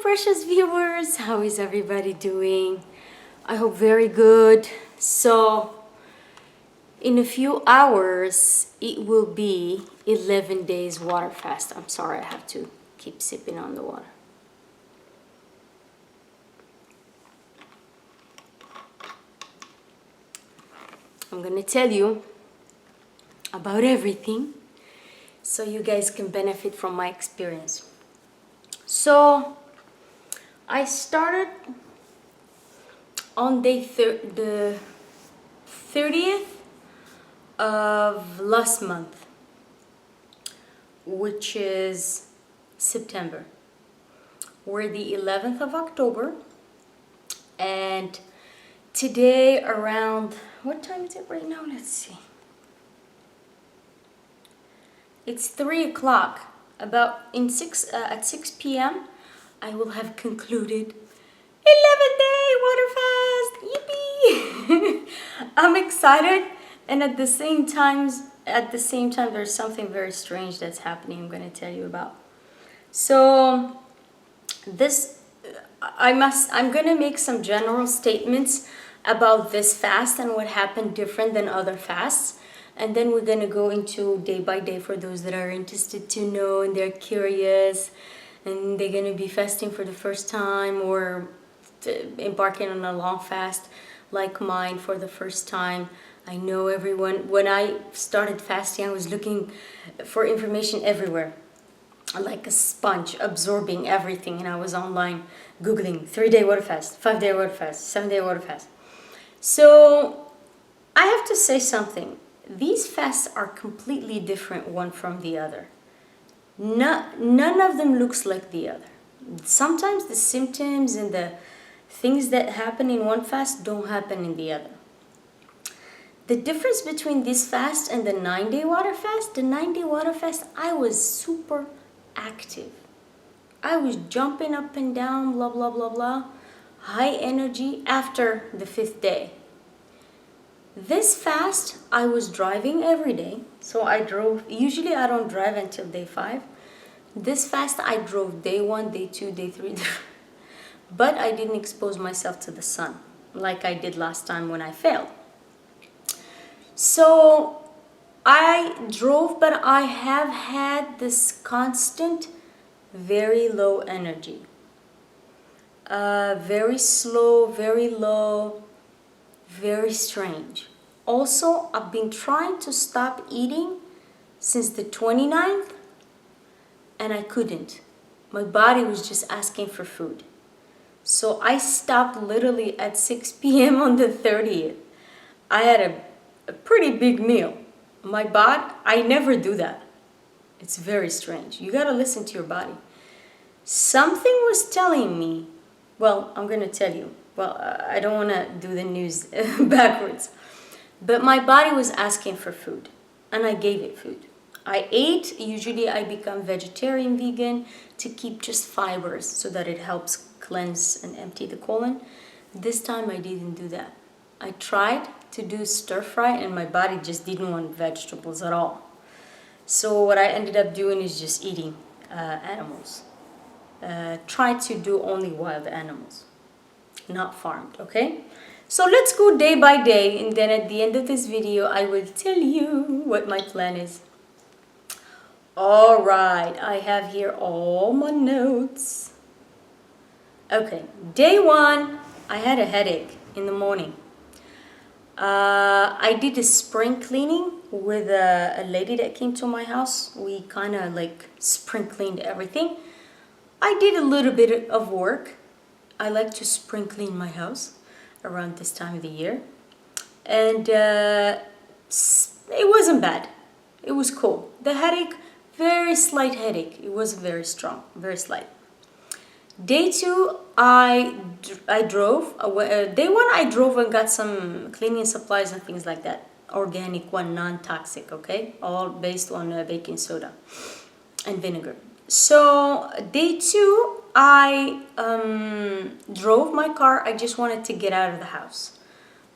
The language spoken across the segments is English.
precious viewers, how is everybody doing? I hope very good. So in a few hours it will be 11 days water fast. I'm sorry, I have to keep sipping on the water. I'm gonna tell you about everything so you guys can benefit from my experience. So I started on the 30th of last month, which is September. We're the 11th of October, and today around, what time is it right now? Let's see. It's 3 o'clock. About at 6 p.m. I will have concluded 11-day water fast. Yippee! I'm excited, and at the same time there's something very strange that's happening I'm going to tell you about. So I'm going to make some general statements about this fast and what happened different than other fasts. And then we're going to go into day by day for those that are interested to know and they're curious and they're going to be fasting for the first time or embarking on a long fast like mine for the first time. I know everyone, when I started fasting, I was looking for information everywhere, like a sponge, absorbing everything. And I was online Googling 3-day water fast, 5-day water fast, 7-day water fast. So I have to say something. These fasts are completely different one from the other. None of them looks like the other. Sometimes the symptoms and the things that happen in one fast don't happen in the other. The difference between this fast and the 9-day water fast, the 9-day water fast, I was super active. I was jumping up and down, blah, blah, blah, blah. High energy after the 5th day. This fast, I was driving every day. So I drove, usually I don't drive until day 5. This fast, I drove day 1, day 2, day 3. But I didn't expose myself to the sun like I did last time when I failed. So I drove, but I have had this constant, very low energy. Very slow, very low. Very strange. Also, I've been trying to stop eating since the 29th and I couldn't. My body was just asking for food. So I stopped literally at 6 p.m. on the 30th. I had a pretty big meal. My body, I never do that. It's very strange. You gotta listen to your body. Something was telling me, well, I'm gonna tell you. Well, I don't want to do the news backwards. But my body was asking for food, and I gave it food. I ate, usually I become vegetarian, vegan, to keep just fibers so that it helps cleanse and empty the colon. This time I didn't do that. I tried to do stir fry, and my body just didn't want vegetables at all. So what I ended up doing is just eating animals. Try to do only wild animals. Not farmed, okay? So let's go day by day, and then at the end of this video I will tell you what my plan is. All right, I have here all my notes. Okay, day 1, I had a headache in the morning. I did a spring cleaning with a lady that came to my house. We kind of like spring cleaned everything. I did a little bit of work. I like to spring clean my house around this time of the year. And it wasn't bad. It was cool. The headache, very slight headache. It wasn't very strong, very slight. Day 2, I drove. Day 1, I drove and got some cleaning supplies and things like that. Organic one, non-toxic, okay? All based on baking soda and vinegar. So day 2, I drove my car. I just wanted to get out of the house.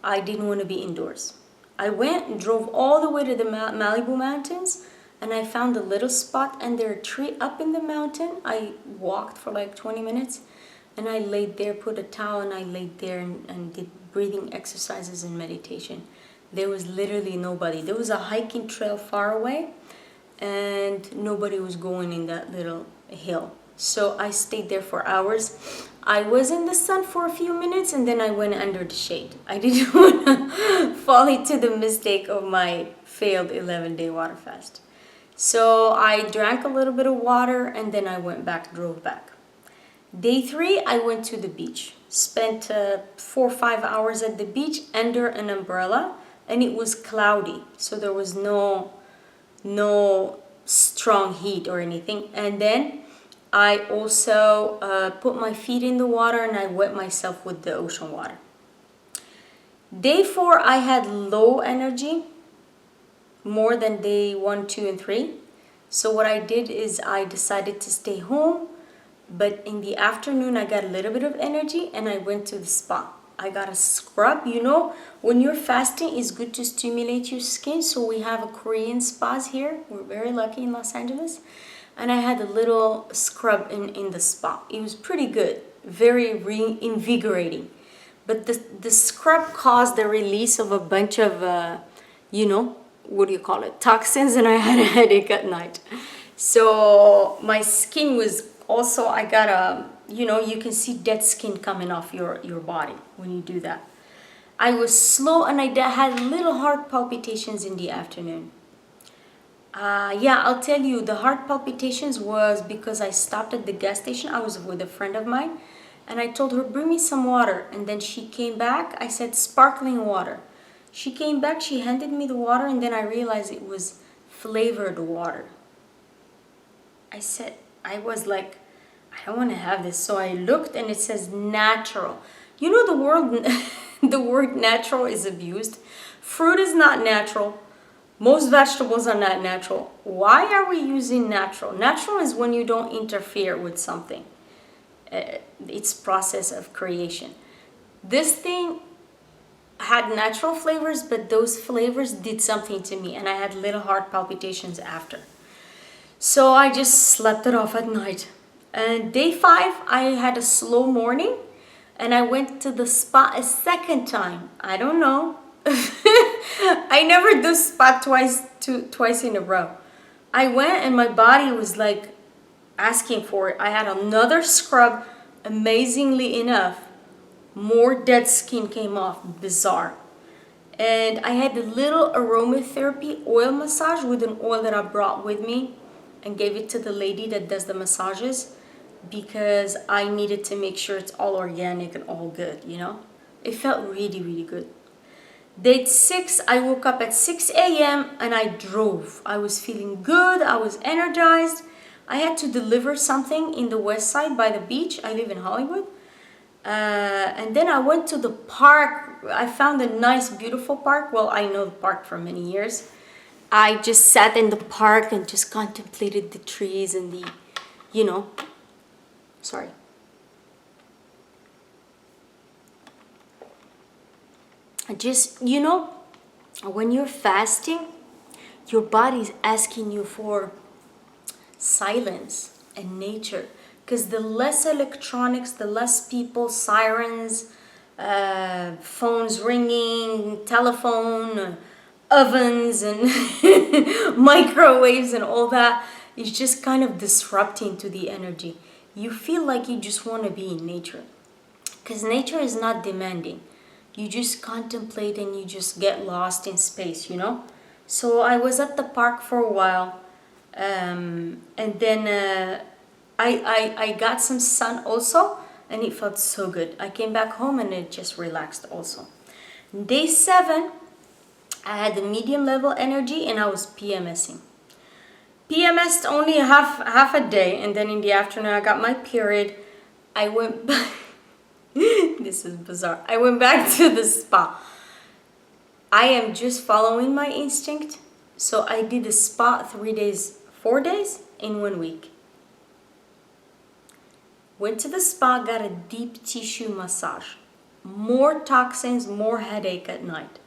I didn't want to be indoors. I went and drove all the way to the Malibu Mountains. and I found a little spot under a tree up in the mountain. I walked for like 20 minutes, and I laid there, put a towel, and I laid there and did breathing exercises and meditation. There was literally nobody. There was a hiking trail far away, and nobody was going in that little hill. So I stayed there for hours. I was in the sun for a few minutes, and then I went under the shade. I didn't want to fall into the mistake of my failed 11-day water fast. So I drank a little bit of water, and then I went back, drove back. Day 3, I went to the beach. Spent 4 or 5 hours at the beach under an umbrella, and it was cloudy, so there was no strong heat or anything. And then I also put my feet in the water, and I wet myself with the ocean water. Day 4, I had low energy, more than day 1, 2, and 3. So what I did is I decided to stay home, but in the afternoon I got a little bit of energy, and I went to the spa. I got a scrub. You know, when you're fasting, it's good to stimulate your skin. So we have a Korean spas here. We're very lucky in Los Angeles. And I had a little scrub in the spa. It was pretty good, very invigorating. But the scrub caused the release of a bunch of, what do you call it, toxins, and I had a headache at night. So my skin was also, I got a, you can see dead skin coming off your body when you do that. I was slow, and I had little heart palpitations in the afternoon. I'll tell you, the heart palpitations was because I stopped at the gas station. I was with a friend of mine, and I told her, bring me some water. And then she came back. I said, sparkling water. She came back, she handed me the water, and then I realized it was flavored water. I was like, I don't want to have this. So I looked, and it says natural. You know, the word natural is abused. Fruit is not natural. Most vegetables are not natural. Why are we using natural? Natural is when you don't interfere with something. It's process of creation. This thing had natural flavors, but those flavors did something to me, and I had little heart palpitations after. So I just slept it off at night. And day 5, I had a slow morning, and I went to the spa a second time. I don't know. I never do spa twice in a row. I went, and my body was like asking for it. I had another scrub. Amazingly enough, more dead skin came off. Bizarre. And I had a little aromatherapy oil massage with an oil that I brought with me, and gave it to the lady that does the massages, because I needed to make sure it's all organic and all good, It felt really, really good. Day 6, I woke up at 6 a.m. and I drove. I was feeling good. I was energized. I had to deliver something in the west side by the beach. I live in Hollywood. And then I went to the park. I found a nice, beautiful park. Well, I know the park for many years. I just sat in the park and just contemplated the trees and the, sorry. Just, when you're fasting, your body's asking you for silence and nature. Because the less electronics, the less people, sirens, phones ringing, telephone, ovens and microwaves and all that is just kind of disrupting to the energy. You feel like you just want to be in nature. Because nature is not demanding. You just contemplate and you just get lost in space, So I was at the park for a while. And then I got some sun also, and it felt so good. I came back home and it just relaxed also. Day 7, I had a medium level energy and I was PMSing. PMSed only half a day, and then in the afternoon I got my period. I went back. This is bizarre. I went back to the spa. I am just following my instinct. So I did the spa 4 days in 1 week. Went to the spa, got a deep tissue massage. More toxins, more headache at night.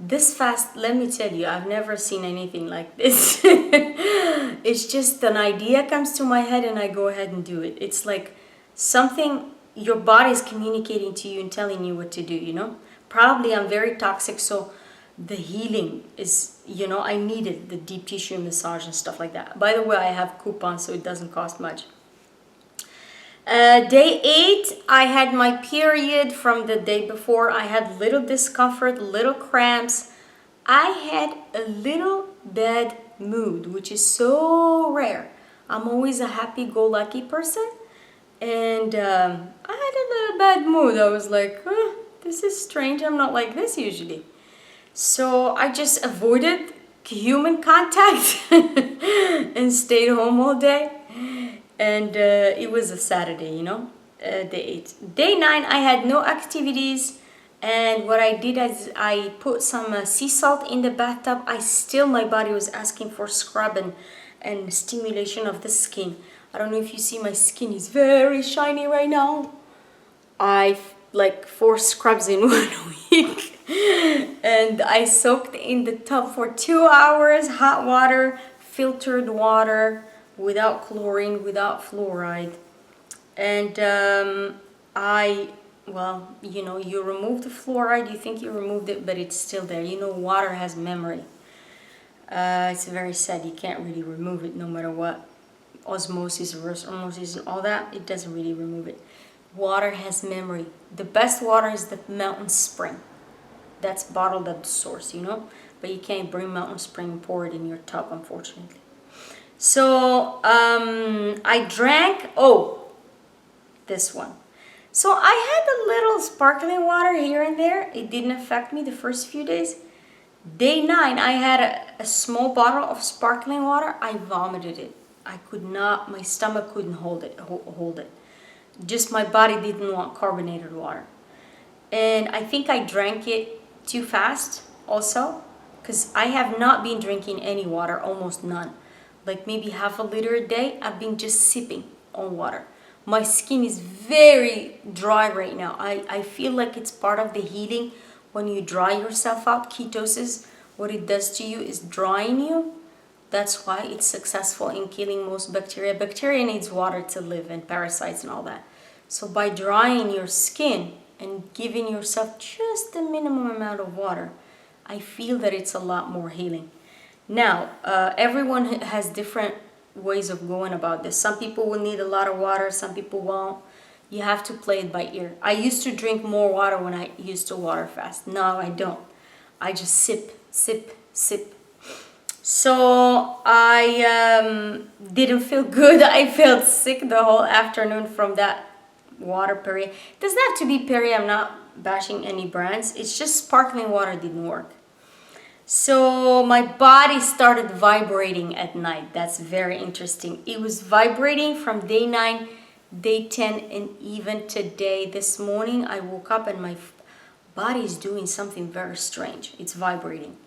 This fast, let me tell you, I've never seen anything like this. It's just an idea comes to my head and I go ahead and do it. It's like something your body is communicating to you and telling you what to do, you know? Probably I'm very toxic, so the healing is, you know, I needed the deep tissue massage and stuff like that. By the way, I have coupons, so it doesn't cost much. Day 8, I had my period from the day before. I had little discomfort, little cramps. I had a little bad mood, which is so rare. I'm always a happy-go-lucky person. And I had a little bad mood. I was like, this is strange. I'm not like this usually. So I just avoided human contact and stayed home all day. And it was a Saturday, you know, day 8. Day 9, I had no activities. And what I did is I put some sea salt in the bathtub. My body was asking for scrub and stimulation of the skin. I don't know if you see, my skin is very shiny right now. I like 4 scrubs in 1 week. And I soaked in the tub for 2 hours, hot water, filtered water, without chlorine, without fluoride. And well, you know, you remove the fluoride, you think you removed it, but it's still there. You know, water has memory. It's very sad. You can't really remove it no matter what. Osmosis, reverse osmosis, and all that, it doesn't really remove it. Water has memory. The best water is the mountain spring. That's bottled at the source, you know? But you can't bring mountain spring and pour it in your tub, unfortunately. So I drank, this one. So I had a little sparkling water here and there. It didn't affect me the first few days. Day 9, I had a small bottle of sparkling water. I vomited it. I could not, my stomach couldn't hold it. Just my body didn't want carbonated water. And I think I drank it too fast also, because I have not been drinking any water, almost none. Like maybe half a liter a day. I've been just sipping on water. My skin is very dry right now. I feel like it's part of the healing when you dry yourself out. Ketosis, what it does to you is drying you. That's why it's successful in killing most bacteria. Bacteria needs water to live, and parasites and all that. So by drying your skin and giving yourself just the minimum amount of water, I feel that it's a lot more healing. Now, everyone has different ways of going about this. Some people will need a lot of water, some people won't. You have to play it by ear. I used to drink more water when I used to water fast. Now I don't. I just sip, sip, sip. So I didn't feel good. I felt sick the whole afternoon from that water Perrier. It doesn't have to be Perrier. I'm not bashing any brands. It's just sparkling water didn't work. So my body started vibrating at night. That's very interesting. It was vibrating from day 9, day 10, and even today. This morning I woke up and my body is doing something very strange. It's vibrating.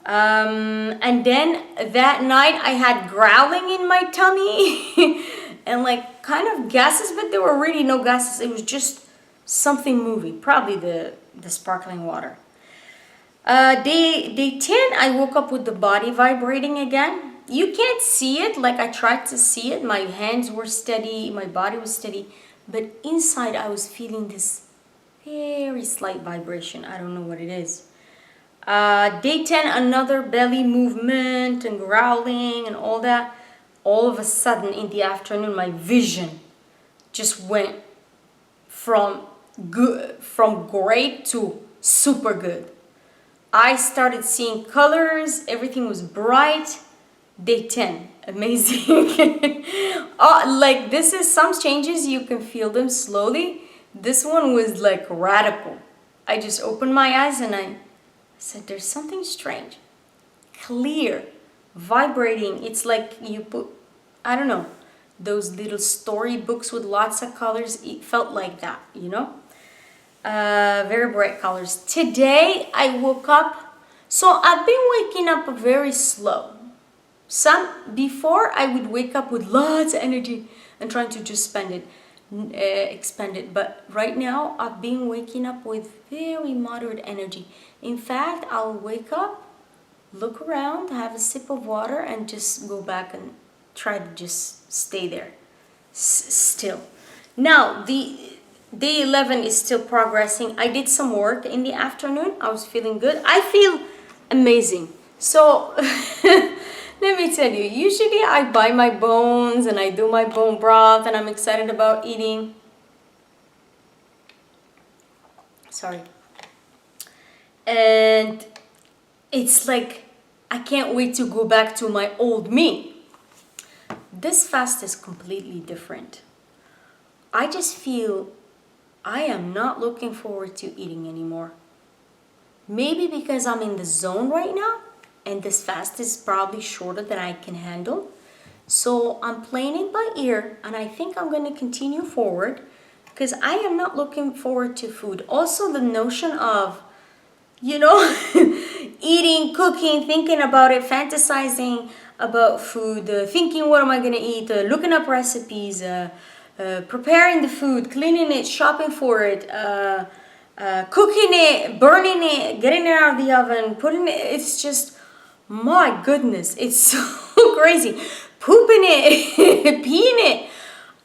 And then that night I had growling in my tummy and like kind of gases, but there were really no gases. It was just something moving, probably the sparkling water. Day 10, I woke up with the body vibrating again. You can't see it, like I tried to see it. My hands were steady, my body was steady, but inside I was feeling this very slight vibration. I don't know what it is. Day 10, another belly movement and growling and all that. All of a sudden in the afternoon, my vision just went from great to super good. I started seeing colors, everything was bright. Day 10, amazing. Like this is some changes, you can feel them slowly. This one was like radical. I just opened my eyes and I said, there's something strange. Clear, vibrating. It's like you put, I don't know, those little storybooks with lots of colors. It felt like that, you know? Very bright colors. Today I woke up, so I've been waking up very slow. Before I would wake up with lots of energy and trying to just spend it. expanded. But right now I've been waking up with very moderate energy. In fact, I'll wake up, look around, have a sip of water, and just go back and try to just stay there still. Now the day 11 is still progressing. I did some work in the afternoon. I was feeling good. I feel amazing. So let me tell you, usually I buy my bones and I do my bone broth and I'm excited about eating. Sorry. And it's like I can't wait to go back to my old me. This fast is completely different. I just feel I am not looking forward to eating anymore. Maybe because I'm in the zone right now and this fast is probably shorter than I can handle. So I'm playing it by ear and I think I'm going to continue forward because I am not looking forward to food. Also the notion of, you know, eating, cooking, thinking about it, fantasizing about food, thinking what am I going to eat, looking up recipes, preparing the food, cleaning it, shopping for it, cooking it, burning it, getting it out of the oven, putting it, it's just, my goodness, it's so crazy. Pooping it, peeing it.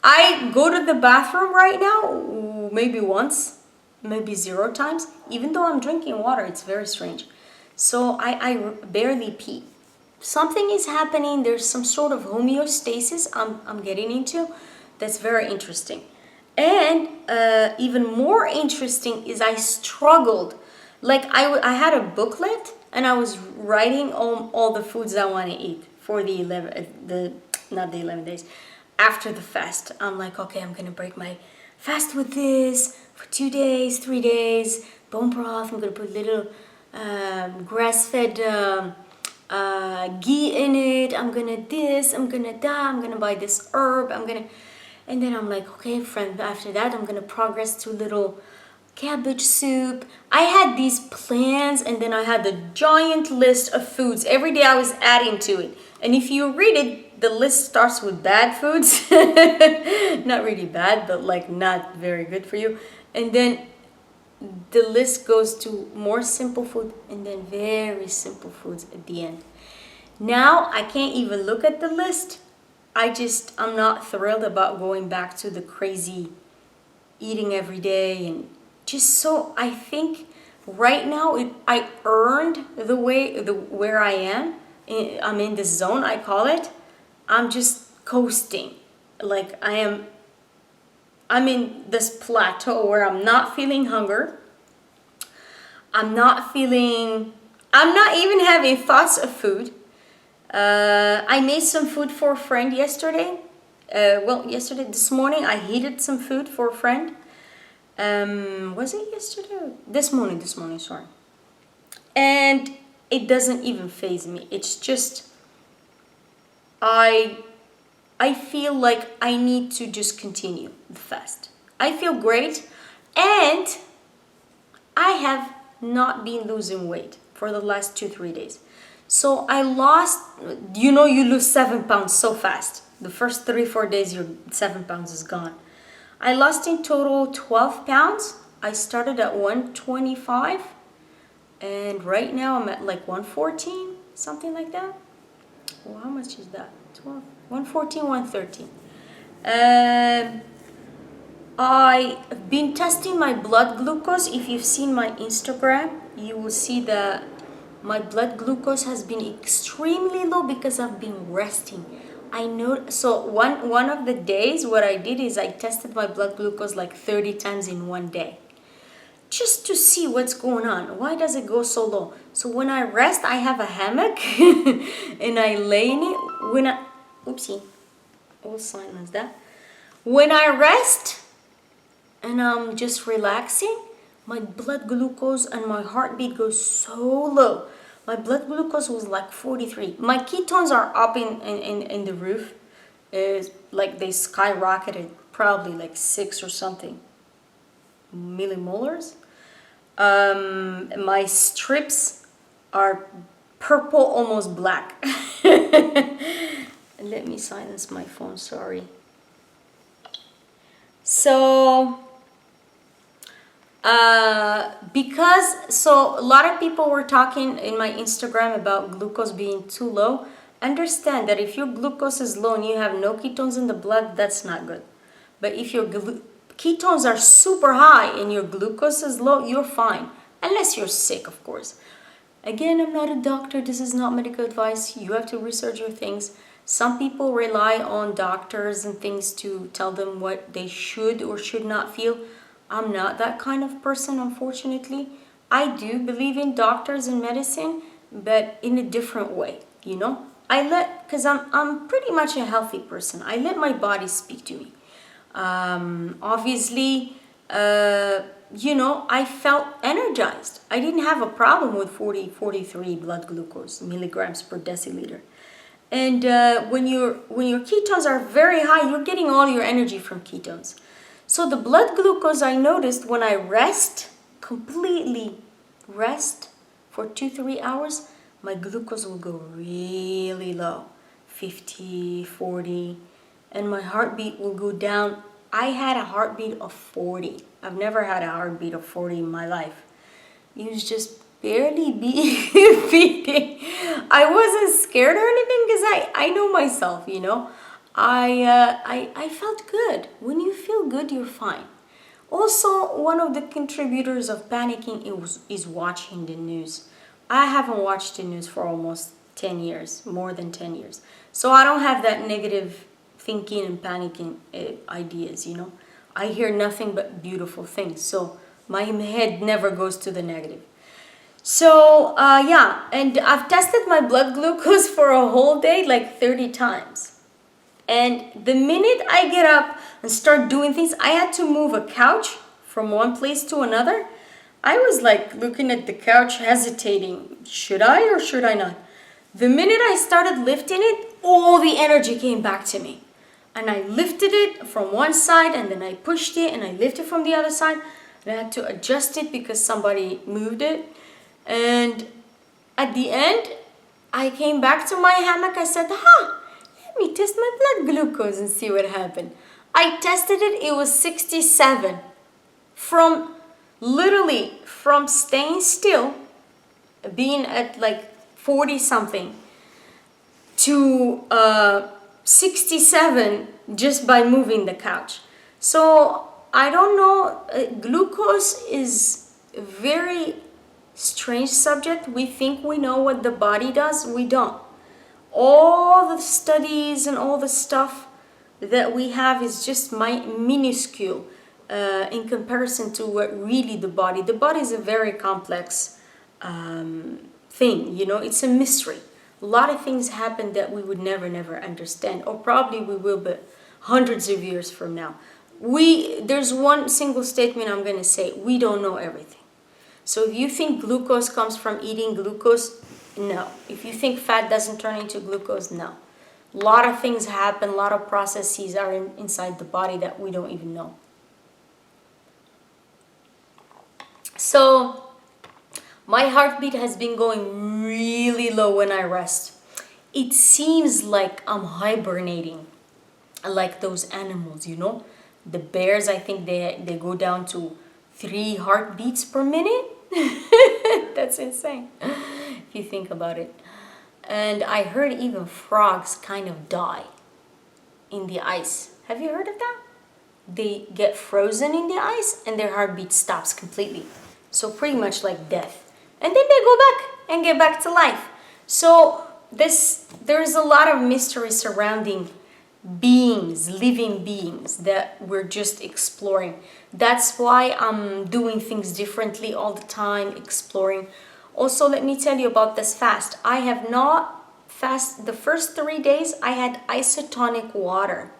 I go to the bathroom right now, maybe once, maybe 0 times, even though I'm drinking water. It's very strange. So I barely pee. Something is happening. There's some sort of homeostasis I'm getting into that's very interesting. And even more interesting is I struggled. Like I had a booklet and I was writing all the foods I want to eat for the 11 days after the fast. I'm like, okay, I'm gonna break my fast with this for 2 days, 3 days, bone broth. I'm gonna put little grass-fed ghee in it. I'm gonna this, I'm gonna that, I'm gonna buy this herb, and then I'm like, okay, friend, after that I'm gonna progress to little cabbage soup. I had these plans and then I had the giant list of foods. Every day I was adding to it. And if you read it, the list starts with bad foods. Not really bad, but like not very good for you. And then the list goes to more simple food and then very simple foods at the end. Now I can't even look at the list. I'm not thrilled about going back to the crazy eating every day and just so I think right now I earned where I am. I'm in this zone, I call it. I'm just coasting. Like I'm in this plateau where I'm not feeling hunger. I'm not even having thoughts of food. I made some food for a friend yesterday. This morning I heated some food for a friend. Was it yesterday? This morning, sorry. And it doesn't even faze me. It's just, I feel like I need to just continue the fast. I feel great, and I have not been losing weight for the last 2-3 days. So I lost, you lose 7 pounds so fast. The first 3-4 days, your 7 pounds is gone. I lost in total 12 pounds. I started at 125 and right now I'm at like 114, something like that. Well, how much is that? 12, 114, 113. I've been testing my blood glucose. If you've seen my Instagram, you will see that my blood glucose has been extremely low because I've been resting. I know. So one of the days, what I did is I tested my blood glucose like 30 times in one day, just to see what's going on. Why does it go so low? So when I rest, I have a hammock and I lay in it. I'll silence that. When I rest and I'm just relaxing, my blood glucose and my heartbeat goes so low. My blood glucose was like 43. My ketones are up in the roof. Like they skyrocketed, probably like 6 or something millimolars. My strips are purple, almost black. Let me silence my phone, sorry. So so a lot of people were talking in my Instagram about glucose being too low. Understand that if your glucose is low and you have no ketones in the blood, that's not good. But if your ketones are super high and your glucose is low, you're fine. Unless you're sick, of course. Again, I'm not a doctor. This is not medical advice. You have to research your things. Some people rely on doctors and things to tell them what they should or should not feel. I'm not that kind of person, unfortunately. I do believe in doctors and medicine, but in a different way, you know? Because I'm pretty much a healthy person. I let my body speak to me. Obviously, you know, I felt energized. I didn't have a problem with 43 blood glucose milligrams per deciliter. And when your ketones are very high, you're getting all your energy from ketones. So the blood glucose, I noticed when I completely rest for 2-3 hours, my glucose will go really low, 50, 40, and my heartbeat will go down. I had a heartbeat of 40. I've never had a heartbeat of 40 in my life. It was just barely beating. I wasn't scared or anything because I know myself, you know. I felt good. When you feel good, you're fine. Also, one of the contributors of panicking is watching the news. I haven't watched the news for almost 10 years, more than 10 years. So I don't have that negative thinking and panicking ideas, you know. I hear nothing but beautiful things. So my head never goes to the negative. So, yeah, and I've tested my blood glucose for a whole day, like 30 times. And the minute I get up and start doing things, I had to move a couch from one place to another. I was like looking at the couch, hesitating. Should I or should I not? The minute I started lifting it, all the energy came back to me. And I lifted it from one side, and then I pushed it, and I lifted from the other side. And I had to adjust it because somebody moved it. And at the end, I came back to my hammock. I said, let me test my blood glucose and see what happened. I tested it. It was 67. Literally from staying still, being at like 40 something, to 67 just by moving the couch. So I don't know. Glucose is a very strange subject. We think we know what the body does. We don't. All the studies and all the stuff that we have is just minuscule in comparison to what really the body is a very complex thing, you know. It's a mystery. A lot of things happen that we would never understand, or probably we will, but hundreds of years from now. There's one single statement I'm going to say: we don't know everything. So if you think glucose comes from eating glucose, no. If you think fat doesn't turn into glucose, no. A lot of things happen, a lot of processes are inside the body that we don't even know. So my heartbeat has been going really low when I rest. It seems like I'm hibernating, like those animals, you know. The bears, I think they go down to 3 heartbeats per minute. That's insane if you think about it. And I heard even frogs kind of die in the ice. Have you heard of that? They get frozen in the ice and their heartbeat stops completely. So pretty much like death. And then they go back and get back to life. So there's a lot of mystery surrounding living beings that we're just exploring. That's why I'm doing things differently all the time, exploring. Also, let me tell you about this fast. I have not fasted. The first 3 days I had isotonic water.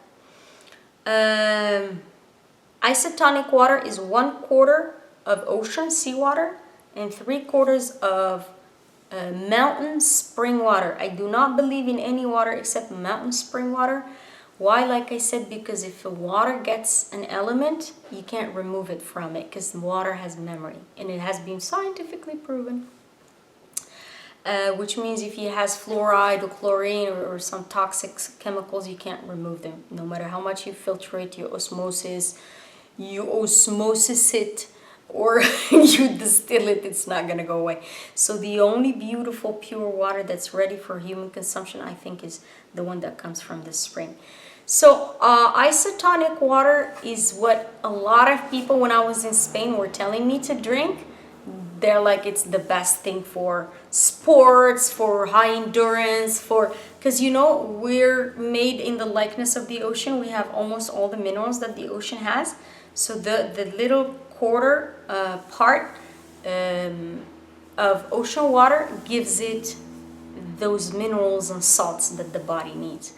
Isotonic water is 1/4 of ocean seawater and 3/4 of mountain spring water. I do not believe in any water except mountain spring water. Why? Like I said, because if the water gets an element, you can't remove it from it, because the water has memory, and it has been scientifically proven. Which means if it has fluoride or chlorine or some toxic chemicals, you can't remove them. No matter how much you filtrate, your osmosis, you osmosis it or you distill it, it's not gonna go away. So the only beautiful pure water that's ready for human consumption, I think, is the one that comes from the spring. So isotonic water is what a lot of people when I was in Spain were telling me to drink. They're like, it's the best thing for sports, for high endurance, for, because you know, we're made in the likeness of the ocean. We have almost all the minerals that the ocean has. So the little quarter part of ocean water gives it those minerals and salts that the body needs.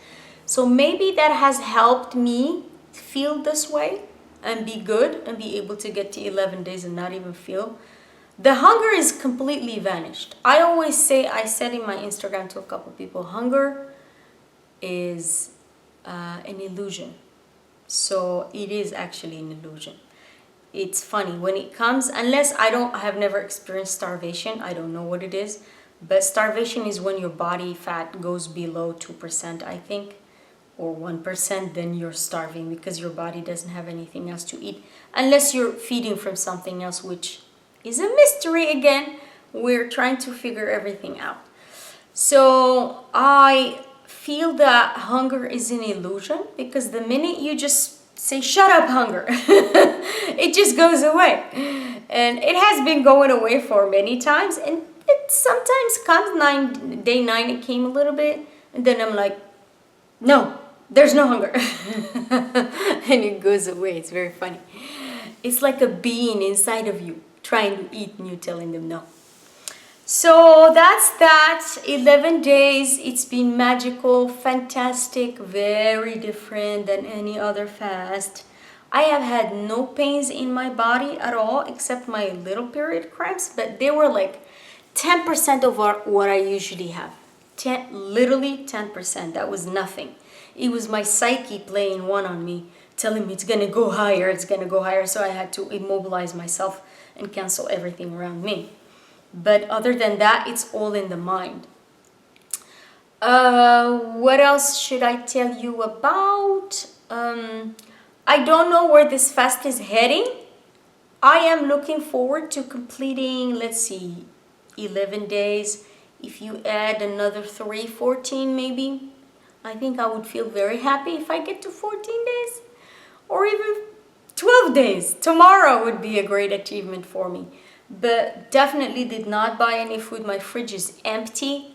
So maybe that has helped me feel this way and be good and be able to get to 11 days and not even feel. The hunger is completely vanished. I always say, I said in my Instagram to a couple people, hunger is an illusion. So it is actually an illusion. It's funny when it comes, unless I have never experienced starvation, I don't know what it is, but starvation is when your body fat goes below 2%, I think, or 1%, then you're starving because your body doesn't have anything else to eat, unless you're feeding from something else, which is a mystery again. We're trying to figure everything out. So I feel that hunger is an illusion, because the minute you just say, shut up, hunger, it just goes away. And it has been going away for many times, and it sometimes comes day 9, it came a little bit, and then I'm like, no, there's no hunger. And it goes away. It's very funny. It's like a being inside of you trying to eat and you telling them no. So that's that. 11 days. It's been magical, fantastic, very different than any other fast. I have had no pains in my body at all except my little period cramps, but they were like 10% of what I usually have. Literally 10%. That was nothing. It was my psyche playing one on me, telling me it's gonna go higher, it's gonna go higher. So I had to immobilize myself and cancel everything around me. But other than that, it's all in the mind. What else should I tell you about? I don't know where this fast is heading. I am looking forward to completing, let's see, 11 days. If you add another 3, 14 maybe, I think I would feel very happy if I get to 14 days or even 12 days. Tomorrow would be a great achievement for me. But definitely did not buy any food. My fridge is empty.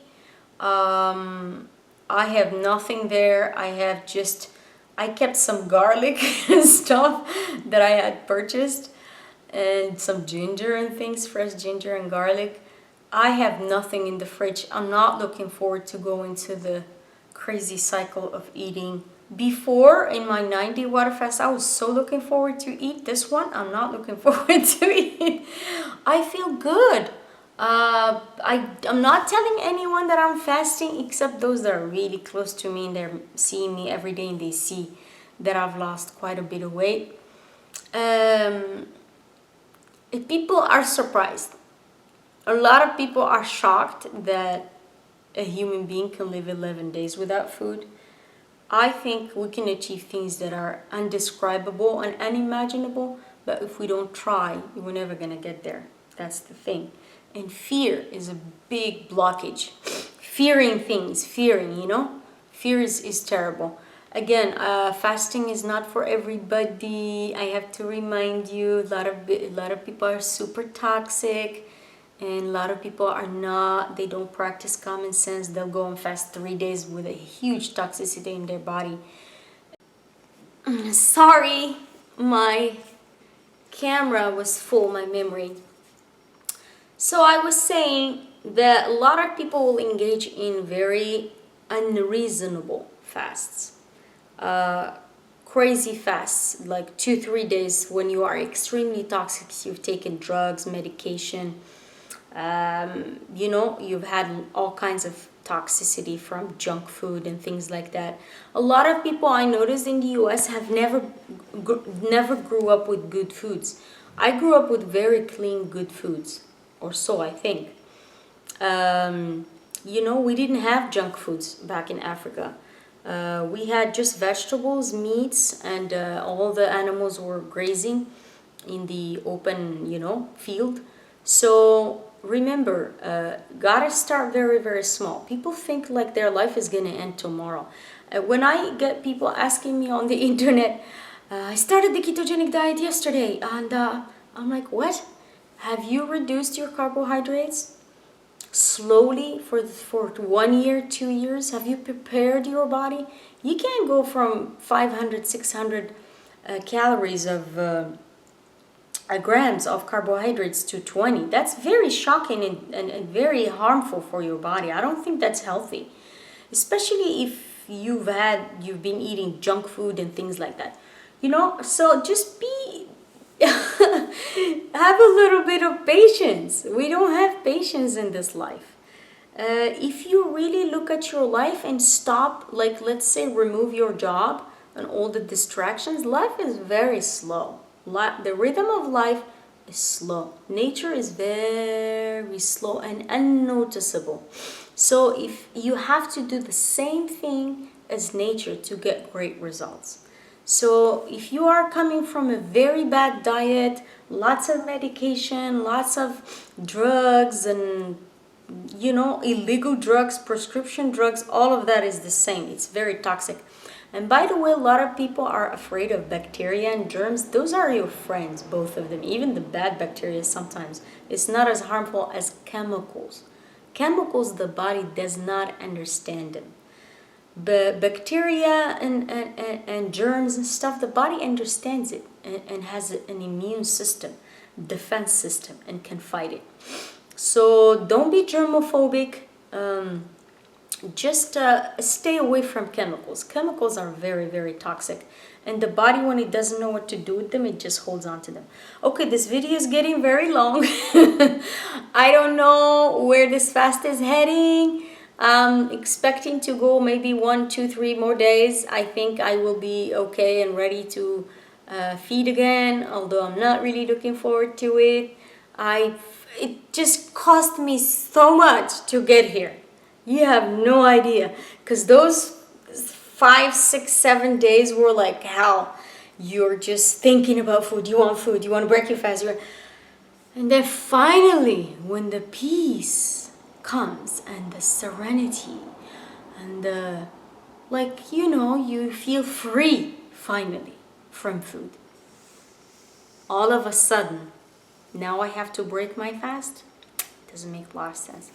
I have nothing there. I kept some garlic and stuff that I had purchased, and some ginger and things, fresh ginger and garlic. I have nothing in the fridge. I'm not looking forward to go into the crazy cycle of eating. Before, in my 90 water fast, I was so looking forward to eat. This one, I'm not looking forward to eat. I feel good. I'm not telling anyone that I'm fasting, except those that are really close to me and they're seeing me every day and they see that I've lost quite a bit of weight. People are surprised. A lot of people are shocked that a human being can live 11 days without food. I think we can achieve things that are undescribable and unimaginable, but if we don't try, we're never going to get there. That's the thing. And fear is a big blockage. Fearing things, fear is terrible. Again, fasting is not for everybody. I have to remind you, a lot of people are super toxic. And a lot of people are not, they don't practice common sense. They'll go and fast 3 days with a huge toxicity in their body. Sorry, my camera was full, my memory. So I was saying that a lot of people will engage in very unreasonable fasts. Crazy fasts, like 2-3 days when you are extremely toxic, you've taken drugs, medication, you've had all kinds of toxicity from junk food and things like that. A lot of people I noticed in the US have never grew up with good foods. I grew up with very clean, good foods, or so I think. We didn't have junk foods back in Africa. We had just vegetables, meats, and all the animals were grazing in the open, field. So remember, gotta start very, very small. People think like their life is gonna end tomorrow. When I get people asking me on the internet, I started the ketogenic diet yesterday, and I'm like, what? Have you reduced your carbohydrates slowly for 1 year, 2 years? Have you prepared your body? You can't go from 500, 600 calories of grams of carbohydrates to 20. That's very shocking and very harmful for your body. I don't think that's healthy, especially if you've been eating junk food and things like that. So just have a little bit of patience. We don't have patience in this life. If you really look at your life and stop, like let's say remove your job and all the distractions, life is very slow. The rhythm of life is slow. Nature is very slow and unnoticeable. So if you have to do the same thing as nature to get great results. So if you are coming from a very bad diet, lots of medication, lots of drugs and illegal drugs, prescription drugs, all of that is the same. It's very toxic. And by the way, a lot of people are afraid of bacteria and germs. Those are your friends, both of them. Even the bad bacteria sometimes. It's not as harmful as chemicals. Chemicals, the body does not understand them. But bacteria and germs and stuff, the body understands it and has an immune system, defense system, and can fight it. So don't be germophobic. Just stay away from chemicals. Chemicals are very, very toxic. And the body, when it doesn't know what to do with them, it just holds on to them. Okay, this video is getting very long. I don't know where this fast is heading. I'm expecting to go maybe 1, 2, 3 more days. I think I will be okay and ready to feed again, although I'm not really looking forward to it. It just cost me so much to get here. You have no idea, because those 5, 6, 7 days were like hell. You're just thinking about food. You want food. You want to break your fast. And then finally, when the peace comes and the serenity and the you feel free finally from food. All of a sudden, now I have to break my fast. Doesn't make a lot of sense.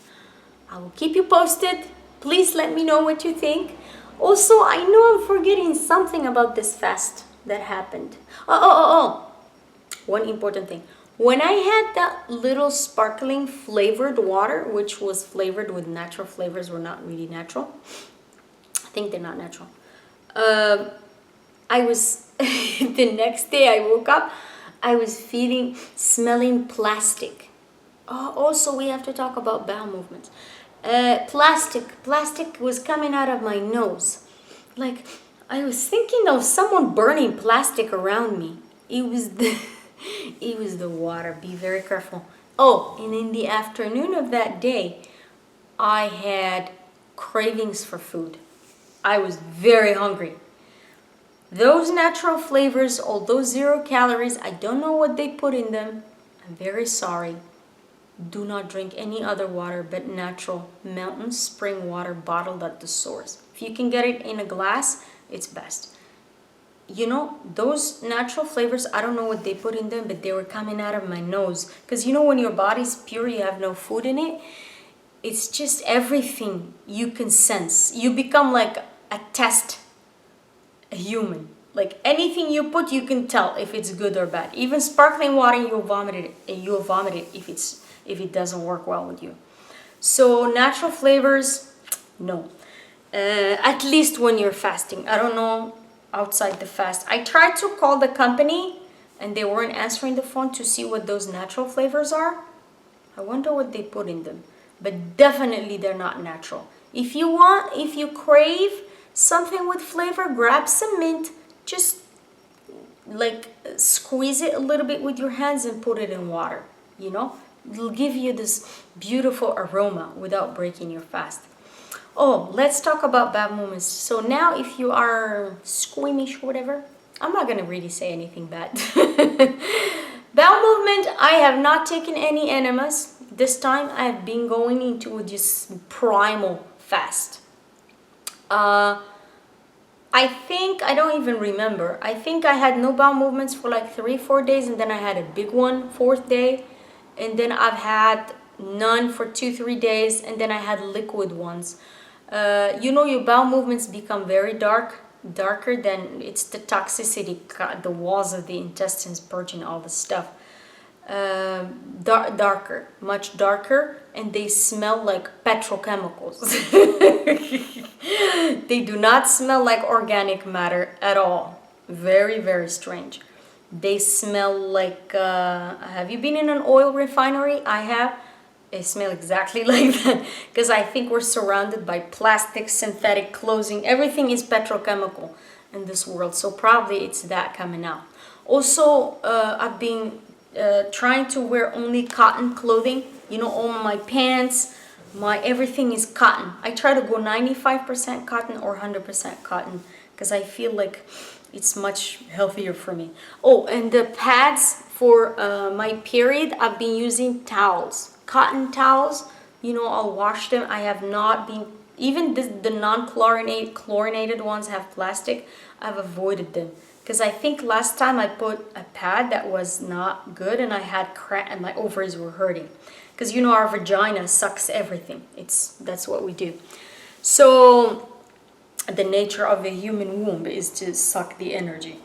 I will keep you posted. Please let me know what you think. Also, I know I'm forgetting something about this fast that happened. Oh. One important thing. When I had that little sparkling flavored water, which was flavored with natural flavors, were not really natural. I think they're not natural. I was, the next day I woke up, I was smelling plastic. Oh, also we have to talk about bowel movements. Plastic was coming out of my nose. Like, I was thinking of someone burning plastic around me. It was the water. Be very careful. Oh, and in the afternoon of that day, I had cravings for food. I was very hungry. Those natural flavors, although 0 calories, I don't know what they put in them. I'm very sorry. Do not drink any other water but natural mountain spring water bottled at the source. If you can get it in a glass, it's best. Those natural flavors, I don't know what they put in them, but they were coming out of my nose. Because when your body's pure, you have no food in it. It's just everything you can sense. You become like a test human. Like anything you put, you can tell if it's good or bad. Even sparkling water, you'll vomit it if it doesn't work well with you. So natural flavors, no. At least when you're fasting. I don't know outside the fast. I tried to call the company and they weren't answering the phone to see what those natural flavors are. I wonder what they put in them. But definitely they're not natural. If you crave something with flavor, grab some mint. Just squeeze it a little bit with your hands and put it in water. It'll give you this beautiful aroma without breaking your fast. Oh, let's talk about bad moments. So now if you are squeamish or whatever, I'm not gonna really say anything bad. Bowel movement, I have not taken any enemas. This time I've been going into this primal fast. I think, I don't even remember. I think I had no bowel movements for like 3-4 days, and then I had a big one, 4th day. And then I've had none for 2-3 days, and then I had liquid ones. You know, your bowel movements become very darker than it's the toxicity, the walls of the intestines purging all the stuff. Darker, much darker, and they smell like petrochemicals. They do not smell like organic matter at all. Very, very strange. They smell like, have you been in an oil refinery? I have. They smell exactly like that, because I think we're surrounded by plastic, synthetic clothing. Everything is petrochemical in this world, so probably it's that coming out. Also, I've been trying to wear only cotton clothing. You know, all my pants, my everything is cotton. I try to go 95% cotton or 100% cotton, because I feel like it's much healthier for me. Oh, and the pads for my period, I've been using towels, cotton towels. You know, I'll wash them. I have not been, even the non-chlorinated ones have plastic. I've avoided them, because I think last time I put a pad that was not good, and I had cramp and my ovaries were hurting, because you know our vagina sucks everything. That's what we do. So the nature of the human womb is to suck the energy.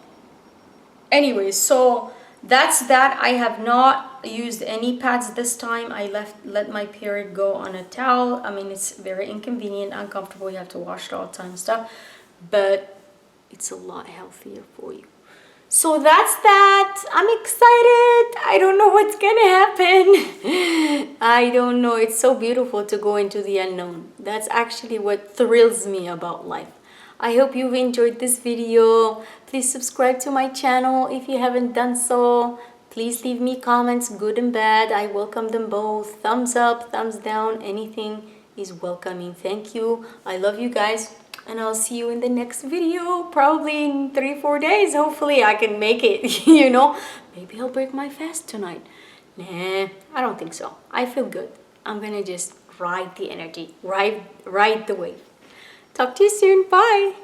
Anyway, so that's that. I have not used any pads this time. I let my period go on a towel. I mean, it's very inconvenient, uncomfortable. You have to wash it all the time and stuff, but it's a lot healthier for you. So that's that. I'm excited. I don't know what's gonna happen. I don't know. It's so beautiful to go into the unknown. That's actually what thrills me about life. I hope you've enjoyed this video. Please subscribe to my channel if you haven't done so. Please leave me comments, good and bad. I welcome them both. Thumbs up, thumbs down, anything is welcoming. Thank you. I love you guys. And I'll see you in the next video, probably in 3-4 days. Hopefully I can make it, you know. Maybe I'll break my fast tonight. Nah, I don't think so. I feel good. I'm gonna just ride the energy, ride the wave. Talk to you soon. Bye.